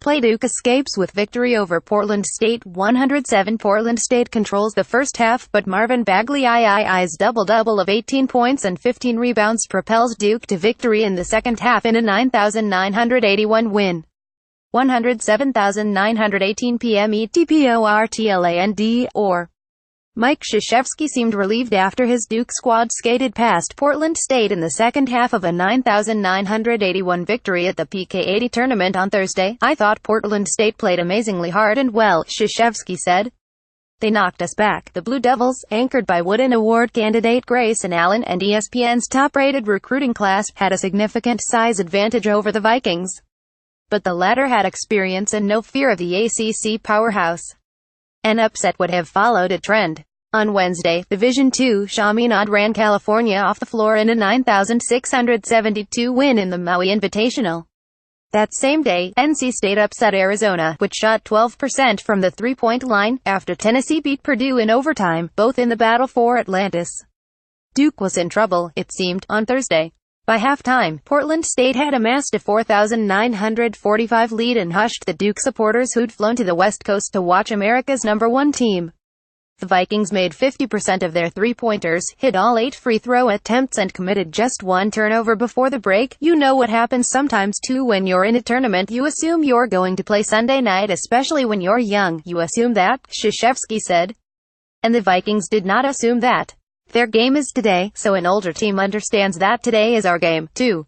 playDuke escapes with victory over Portland State 107. Portland State controls the first half, but Marvin Bagley's double-double of 18 points and 15 rebounds propels Duke to victory in the second half in a 9,981 win. 107,918 p.m. ETPORTLAND, or Mike Krzyzewski seemed relieved after his Duke squad skated past Portland State in the second half of a 9,981 victory at the PK80 tournament on Thursday. "I thought Portland State played amazingly hard and well," Krzyzewski said. "They knocked us back." The Blue Devils, anchored by Wooden Award candidate Grayson Allen and ESPN's top-rated recruiting class, had a significant size advantage over the Vikings. But the latter had experience and no fear of the ACC powerhouse. An upset would have followed a trend. On Wednesday, Division II Chaminade ran California off the floor in a 9,672 win in the Maui Invitational. That same day, NC State upset Arizona, which shot 12% from the three-point line, after Tennessee beat Purdue in overtime, both in the battle for Atlantis. Duke was in trouble, it seemed, on Thursday. By halftime, Portland State had amassed a 4,945 lead and hushed the Duke supporters who'd flown to the West Coast to watch America's #1 team. The Vikings made 50% of their three-pointers, hit all 8 free throw attempts and committed just 1 turnover before the break. "You know what happens sometimes too when you're in a tournament. You assume you're going to play Sunday night, especially when you're young. You assume that," Krzyzewski said. And the Vikings did not assume that. Their game is today, so an older team understands that today is our game, too.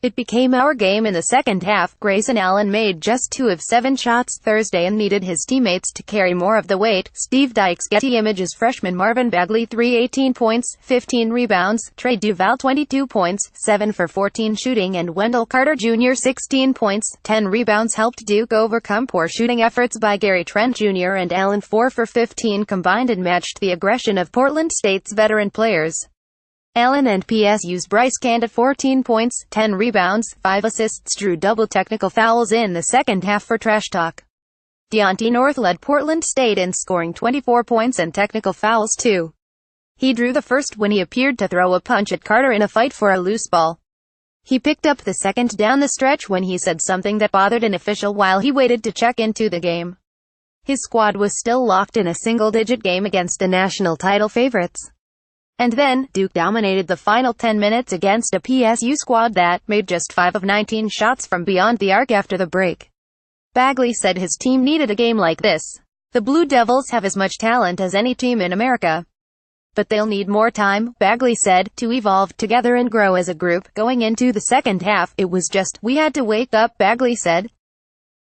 It became our game in the second half. Grayson Allen made just 2 of 7 shots Thursday and needed his teammates to carry more of the weight. Steve Dykes Getty Images freshman Marvin Bagley 18 points, 15 rebounds, Trey Duval 22 points, 7 for 14 shooting, and Wendell Carter Jr. 16 points, 10 rebounds helped Duke overcome poor shooting efforts by Gary Trent Jr. and Allen. 4 for 15 combined and matched the aggression of Portland State's veteran players. Allen and PSU's Bryce Cand at 14 points, 10 rebounds, 5 assists drew double technical fouls in the second half for trash talk. Deontay North led Portland State in scoring 24 points and technical fouls too. He drew the first when he appeared to throw a punch at Carter in a fight for a loose ball. He picked up the second down the stretch when he said something that bothered an official while he waited to check into the game. His squad was still locked in a single-digit game against the national title favorites. And then, Duke dominated the final 10 minutes against a PSU squad that made just 5 of 19 shots from beyond the arc after the break. Bagley said his team needed a game like this. "The Blue Devils have as much talent as any team in America. But they'll need more time," Bagley said, "to evolve together and grow as a group." Going into the second half, it was just, "we had to wake up," Bagley said.